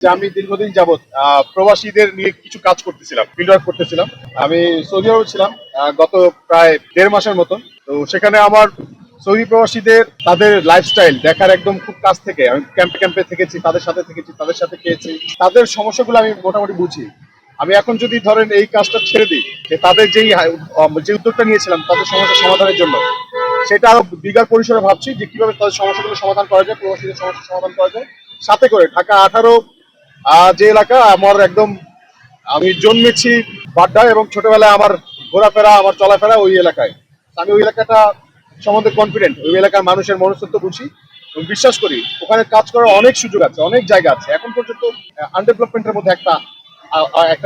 যে আমি দীর্ঘদিন যাবৎ প্রবাসীদের নিয়ে কিছু কাজ করতেছিলাম, ফিল্ড ওয়ার্ক করতেছিলাম। আমি সৌদি আরবে ছিলাম গত প্রায় 1.5 মাসের মতন। তো সেখানে আমার সৌদি প্রবাসীদের তাদের লাইফস্টাইল দেখার একদম খুব কাছ থেকে আমি ক্যাম্পে ক্যাম্পে থেকেছি, তাদের সাথে থেকেছি, তাদের সাথে খেয়েছি, তাদের সমস্যাগুলো আমি মোটামুটি বুঝি। আমি এখন যদি ধরেন এই কাজটা ছেড়ে দিই, যে তাদের যে উদ্যোগটা নিয়েছিলাম তাদের সমস্যা সমাধানের জন্য, সেটা আরো বিঘার পরিসরে ভাবছি যে কিভাবে তাদের সমস্যাগুলো সমাধান করা যায়, প্রবাসীদের সমস্যা সমাধান করা যায়। সাথে করে ঢাকা 18 যে এলাকা আমার একদম, আমি জন্মেছি বাড্ডা এবং ছোটবেলায় আমার ঘোরাফেরা, আমার চলাফেরা ওই এলাকায়। আমি ওই এলাকাটা সম্বন্ধে কনফিডেন্ট, ওই এলাকার মানুষের মনস্তত্ত্ব বুঝি এবং বিশ্বাস করি ওখানে কাজ করার অনেক সুযোগ আছে, অনেক জায়গা আছে। এখন পর্যন্ত আনডেভেলপমেন্টের মধ্যে একটা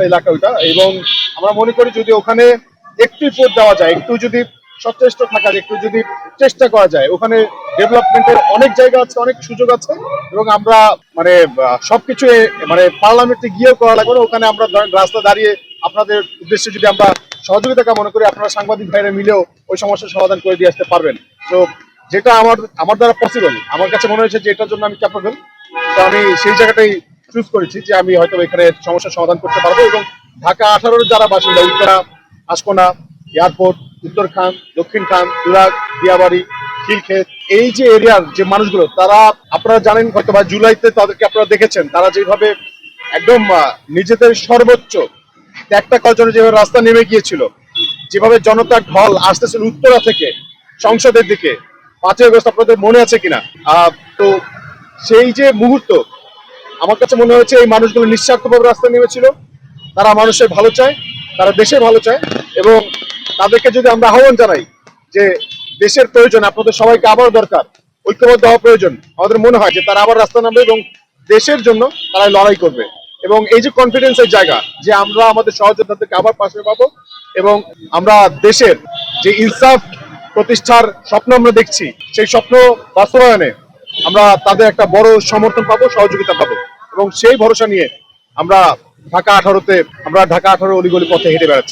এলাকা ওইটা, এবং আমরা মনে করি যদি ওখানে একটু এফোর্ট দেওয়া যায়, একটু যদি সচেষ্ট থাকা যায়, একটু যদি চেষ্টা করা যায়, ওখানে ডেভেলপমেন্টের অনেক জায়গা আছে, অনেক সুযোগ আছে। এবং আমরা মানে সবকিছু মানে পার্লামেন্টে গিয়েও করা লাগবে না, ওখানে আমরা ধরেন রাস্তা দাঁড়িয়ে আপনাদের উদ্দেশ্যে যদি আমরা সহযোগিতা কামনা করি, আপনারা সাংবাদিক ভাইরা মিলেও ওই সমস্যার সমাধান করে দিয়ে আসতে পারবেন। তো যেটা আমার দ্বারা পসিবল, আমার কাছে মনে হয়েছে যে এটার জন্য আমি ক্যাপাবল। তো আমি সেই জায়গাটাই চুজ করেছি যে আমি হয়তো এখানে সমস্যার সমাধান করতে পারবো। এবং ঢাকা 18 যারা বাসিন্দা, উত্তরা, আশকোনা, এয়ারপোর্ট, উত্তরখান, দক্ষিণ খান, তুরাগ, দিয়াবাড়ি, খিলক্ষেত, এই যে এরিয়ার যে মানুষগুলো, তারা আপনারা জানেন হয়তো বা জুলাইতে তাদেরকে আপনারা দেখেছেন, তারা যেভাবে একদম নিজেদের সর্বোচ্চ ত্যাগটা করার জন্য যেভাবে রাস্তা নেমে গিয়েছিল, যেভাবে জনতার ঢল আসতেছিল উত্তরা থেকে সংসদের দিকে 5ই আগস্ট, আপনাদের মনে আছে কিনা? তো সেই যে মুহূর্ত, আমার কাছে মনে হয়েছে এই মানুষগুলো নিঃস্বার্থভাবে রাস্তায় নেমেছিল। তারা মানুষের ভালো চায়, তারা দেশের ভালো চায়। এবং তাদেরকে যদি আমরা আহ্বান জানাই যে দেশের প্রয়োজন, আপনাদের সবাইকে আবার দরকার, ঐক্যবদ্ধ হওয়া প্রয়োজন, আমাদের মনে হয় যে তারা আবার রাস্তা নামবে এবং দেশের জন্য তারা লড়াই করবে। এবং এই যে কনফিডেন্সের জায়গা, যে আমরা আমাদের সহযোদ্ধাদেরকে আবার পাশে পাবো এবং আমরা দেশের যে ইনসাফ প্রতিষ্ঠার স্বপ্ন আমরা দেখছি, সেই স্বপ্ন বাস্তবায়নে আমরা তাদের একটা বড় সমর্থন পাবো, সহযোগিতা পাবো। এবং সেই ভরসা নিয়ে আমরা ঢাকা 18 অলিগলি পথে হেঁটে বেড়াচ্ছি।